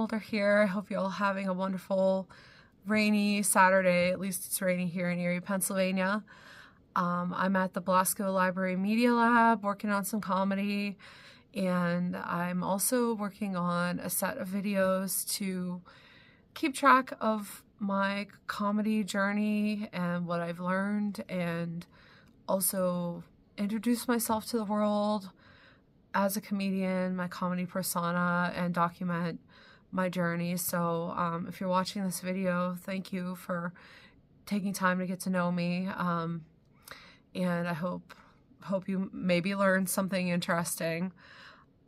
Mulder here. I hope you're all having a wonderful rainy Saturday. At least it's raining here in Erie, Pennsylvania. I'm at the Blasco Library Media Lab working on some comedy, and I'm also working on a set of videos to keep track of my comedy journey and what I've learned, and also introduce myself to the world as a comedian, my comedy persona, and document my journey. So if you're watching this video, thank you for taking time to get to know me. And I hope you maybe learned something interesting.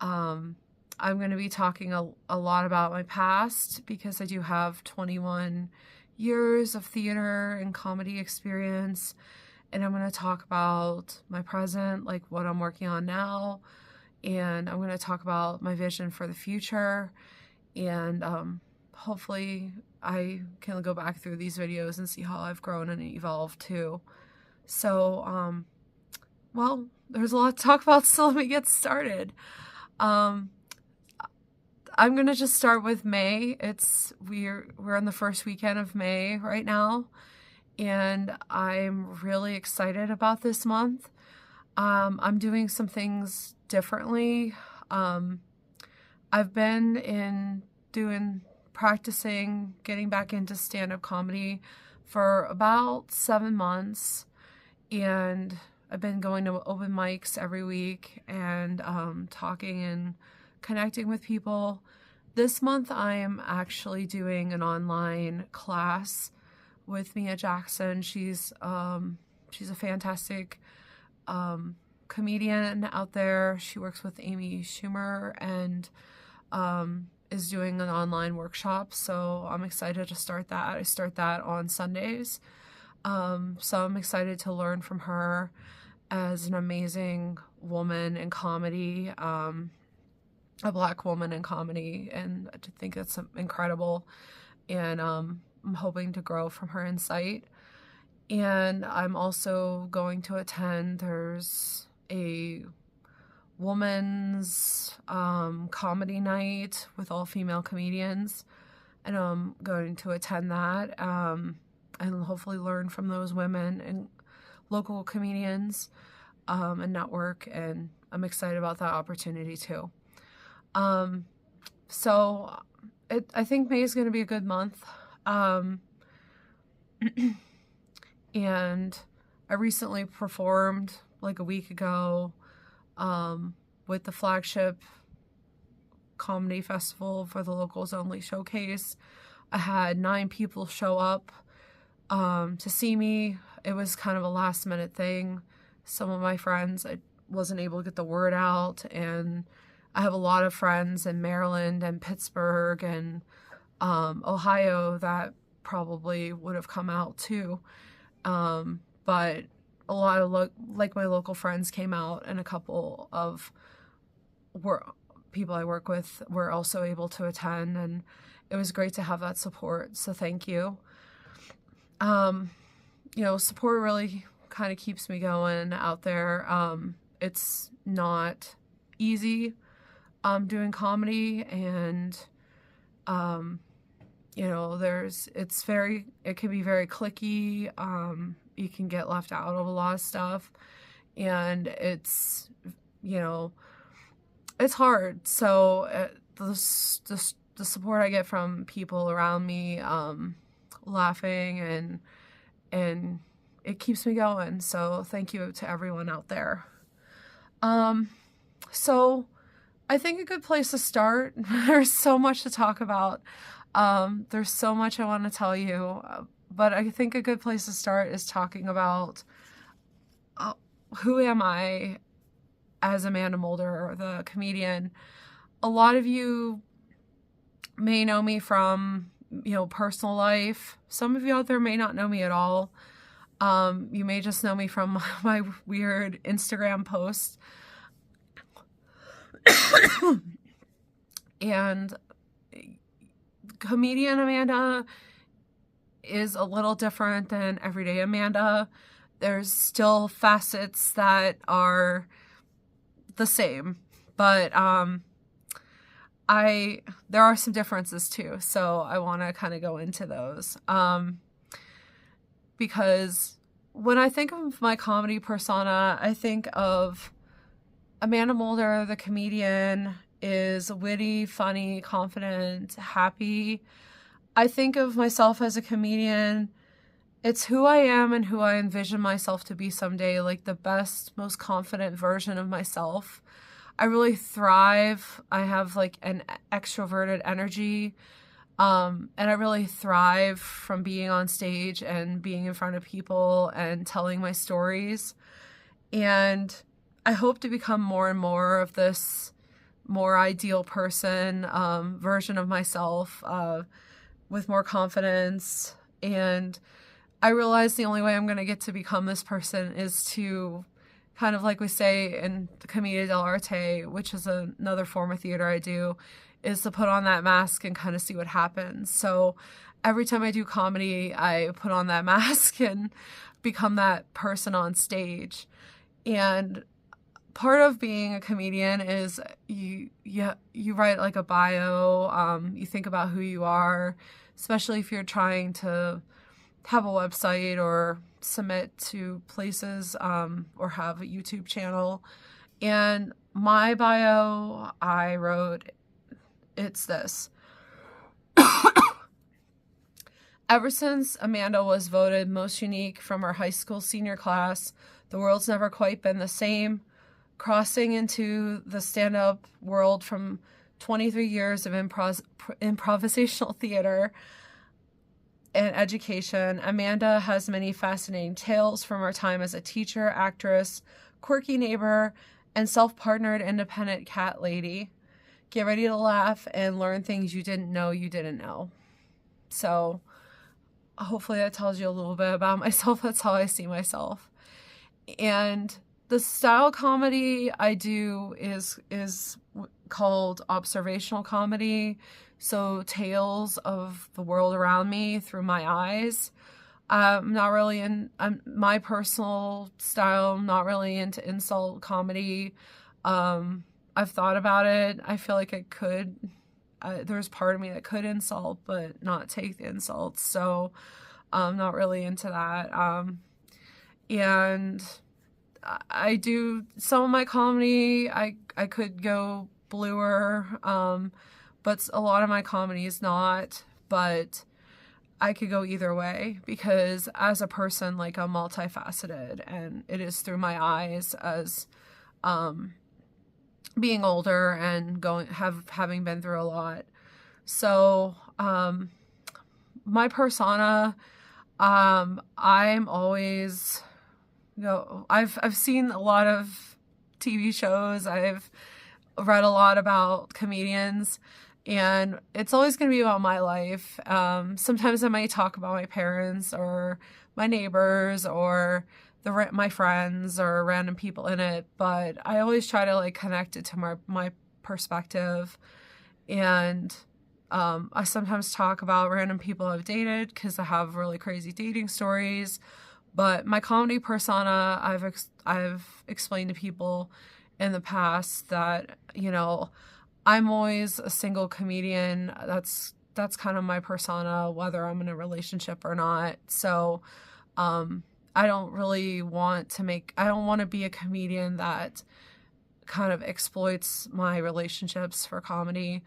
I'm going to be talking a lot about my past because I do have 21 years of theater and comedy experience. And I'm going to talk about my present, like what I'm working on now. And I'm going to talk about my vision for the future. And hopefully I can go back through these videos and see how I've grown and evolved too. So, well, there's a lot to talk about, so let me get started. I'm going to just start with May. We're on the first weekend of May right now, and I'm really excited about this month. I'm doing some things differently. I've been practicing getting back into stand-up comedy for about 7 months, and I've been going to open mics every week and talking and connecting with people. This month I am actually doing an online class with Mia Jackson. She's a fantastic comedian out there. She works with Amy Schumer and is doing an online workshop, so I'm excited to start that. I start that on Sundays. So I'm excited to learn from her as an amazing woman in comedy, a Black woman in comedy, and I think that's incredible, and I'm hoping to grow from her insight. And I'm also going to attend, there's a woman's comedy night with all female comedians, and I'm going to attend that and hopefully learn from those women and local comedians and network, and I'm excited about that opportunity too. So I think May is going to be a good month. And I recently performed like a week ago with the flagship comedy festival for the Locals Only Showcase. I had 9 people show up to see me. It was kind of a last minute thing. Some of my friends, I wasn't able to get the word out, and I have a lot of friends in Maryland and Pittsburgh and Ohio that probably would have come out too. But a lot of my local friends came out, and a couple of people I work with were also able to attend, and it was great to have that support. So thank you. Support really kind of keeps me going out there. It's not easy doing comedy, and it can be very cliquey. You can get left out of a lot of stuff, and it's hard. So the support I get from people around me, laughing, and it keeps me going. So thank you to everyone out there. So I think a good place to start, there's so much to talk about. There's so much I want to tell you, but I think a good place to start is talking about who am I as Amanda Mulder, the comedian. A lot of you may know me from, personal life. Some of you out there may not know me at all. You may just know me from my weird Instagram posts. And comedian Amanda is a little different than everyday Amanda. There's still facets that are the same, but there are some differences too, so I want to kind of go into those. Because when I think of my comedy persona, I think of Amanda Mulder, the comedian, is witty, funny, confident, happy. I think of myself as a comedian. It's who I am and who I envision myself to be someday, like the best, most confident version of myself. I really thrive. I have like an extroverted energy. And I really thrive from being on stage and being in front of people and telling my stories. And I hope to become more and more of this more ideal person, version of myself, with more confidence. And I realize the only way I'm going to get to become this person is to kind of, like we say in the Commedia dell'arte, which is another form of theater I do, is to put on that mask and kind of see what happens. So every time I do comedy, I put on that mask and become that person on stage. And part of being a comedian is you write like a bio. You think about who you are, especially if you're trying to have a website or submit to places, or have a YouTube channel. And my bio, I wrote, it's this. Ever since Amanda was voted most unique from her high school senior class, the world's never quite been the same. Crossing into the stand-up world from 23 years of improvisational theater and education, Amanda has many fascinating tales from her time as a teacher, actress, quirky neighbor, and self-partnered independent cat lady. Get ready to laugh and learn things you didn't know you didn't know. So hopefully that tells you a little bit about myself. That's how I see myself. And the style comedy I do is called observational comedy. So tales of the world around me through my eyes. Not really my personal style, not really into insult comedy. I've thought about it. I feel like it could, there's part of me that could insult, but not take the insults. So I'm not really into that. And I do some of my comedy, I could go bluer, but a lot of my comedy is not, but I could go either way because as a person, like, I'm multifaceted, and it is through my eyes as, being older and having been through a lot. So, my persona, I'm always, I've seen a lot of TV shows. I've read a lot about comedians, and it's always going to be about my life. Sometimes I might talk about my parents or my neighbors or my friends or random people in it, but I always try to like connect it to my perspective. And I sometimes talk about random people I've dated because I have really crazy dating stories. But my comedy persona, I've explained to people in the past that, I'm always a single comedian. That's kind of my persona, whether I'm in a relationship or not. So I don't really want to be a comedian that kind of exploits my relationships for comedy.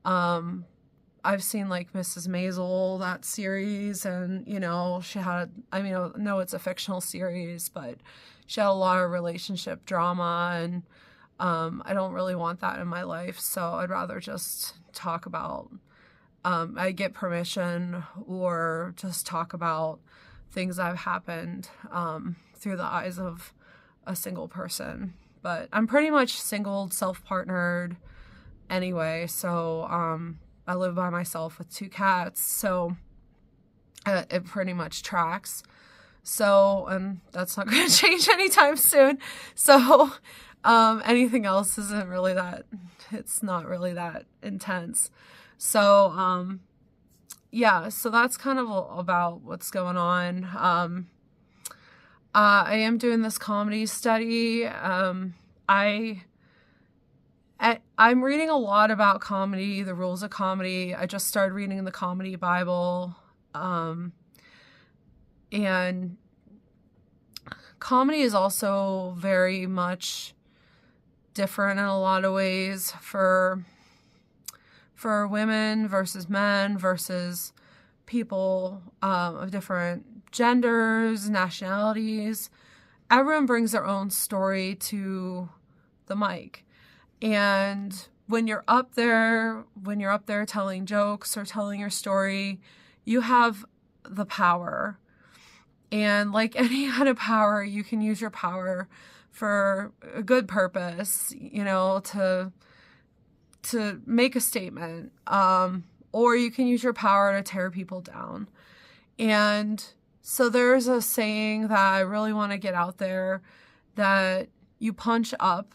I've seen like Mrs. Maisel, that series, and she had, no, it's a fictional series, but she had a lot of relationship drama, and I don't really want that in my life. So I'd rather just talk about, I get permission, or just talk about things that have happened through the eyes of a single person. But I'm pretty much single, self-partnered anyway, so I live by myself with 2 cats, so it pretty much tracks. So, and that's not going to change anytime soon. So anything else isn't really it's not really that intense. So yeah, so that's kind of about what's going on. I am doing this comedy study. I I'm reading a lot about comedy, the rules of comedy. I just started reading the Comedy Bible. And comedy is also very much different in a lot of ways for women versus men versus people of different genders, nationalities. Everyone brings their own story to the mic. And when you're up there telling jokes or telling your story, you have the power. And like any kind of power, you can use your power for a good purpose, you know, to make a statement. Or you can use your power to tear people down. And so there's a saying that I really want to get out there, that you punch up,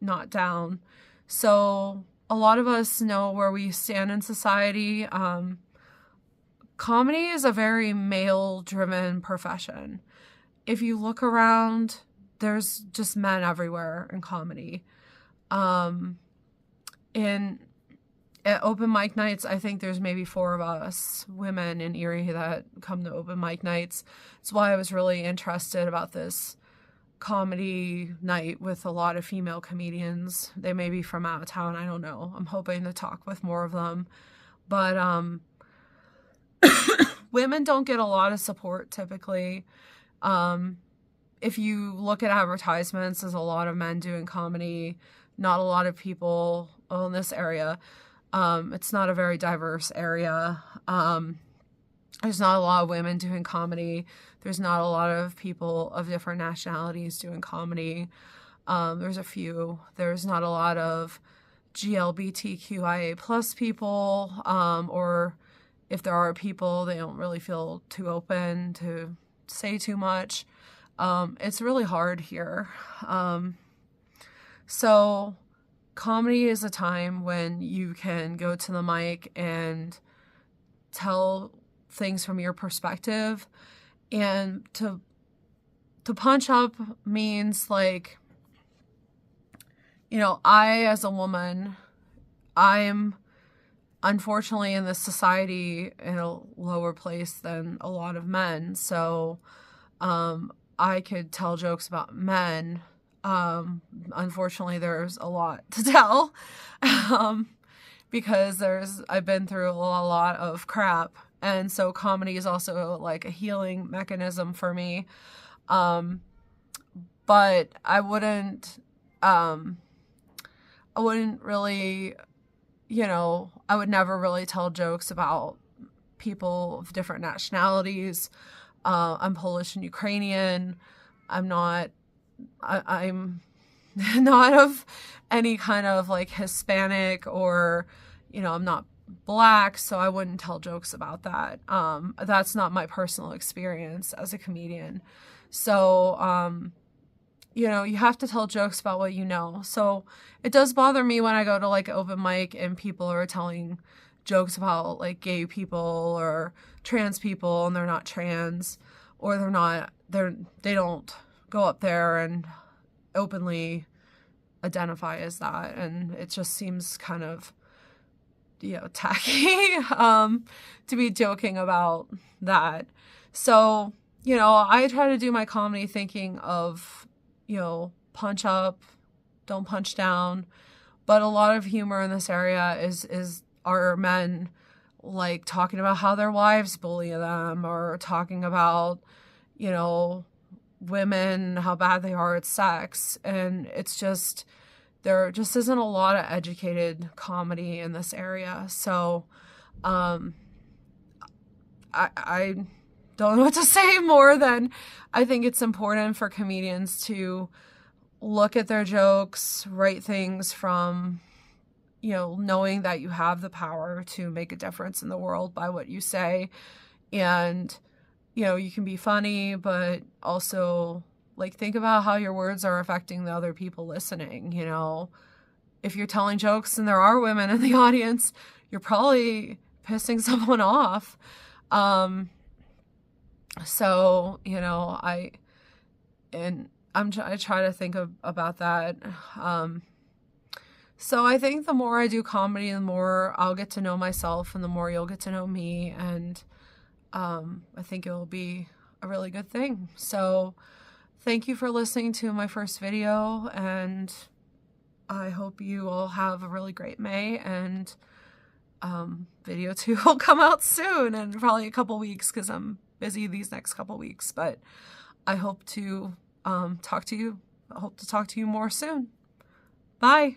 not down. So a lot of us know where we stand in society. Comedy is a very male-driven profession. If you look around, there's just men everywhere in comedy. At open mic nights, I think there's maybe 4 of us women in Erie that come to open mic nights. That's why I was really interested about this comedy night with a lot of female comedians. They may be from out of town, I don't know. I'm hoping to talk with more of them. But women don't get a lot of support typically. If you look at advertisements, there's a lot of men doing comedy, not a lot of people in this area. It's not a very diverse area. There's not a lot of women doing comedy. There's not a lot of people of different nationalities doing comedy. There's a few. There's not a lot of GLBTQIA plus people, or if there are people, they don't really feel too open to say too much. It's really hard here. So comedy is a time when you can go to the mic and tell things from your perspective. And to punch up means, like, you know, I, as a woman, I'm unfortunately in this society in a lower place than a lot of men. So I could tell jokes about men. Unfortunately, there's a lot to tell because I've been through a lot of crap. And so comedy is also like a healing mechanism for me. But I wouldn't really, you know, I would never really tell jokes about people of different nationalities. I'm Polish and Ukrainian. I'm not of any kind of like Hispanic, or, you know, I'm not Black, so I wouldn't tell jokes about that. That's not my personal experience as a comedian. So, you know, you have to tell jokes about what you know. So it does bother me when I go to like open mic and people are telling jokes about like gay people or trans people, and they're not trans, or they don't go up there and openly identify as that. And it just seems kind of, you know, tacky to be joking about that. So, you know, I try to do my comedy thinking of, you know, punch up, don't punch down. But a lot of humor in this area are men like talking about how their wives bully them, or talking about, you know, women, how bad they are at sex. And it's just, there just isn't a lot of educated comedy in this area. So I don't know what to say more than I think it's important for comedians to look at their jokes, write things from, you know, knowing that you have the power to make a difference in the world by what you say. And, you know, you can be funny, but also, like, think about how your words are affecting the other people listening. You know, if you're telling jokes and there are women in the audience, you're probably pissing someone off. So, you know, I try to think about that. So I think the more I do comedy, the more I'll get to know myself and the more you'll get to know me. And I think it will be a really good thing. So thank you for listening to my first video, and I hope you all have a really great May, and video 2 will come out soon, and probably a couple weeks because I'm busy these next couple weeks, but I hope to talk to you more soon. Bye.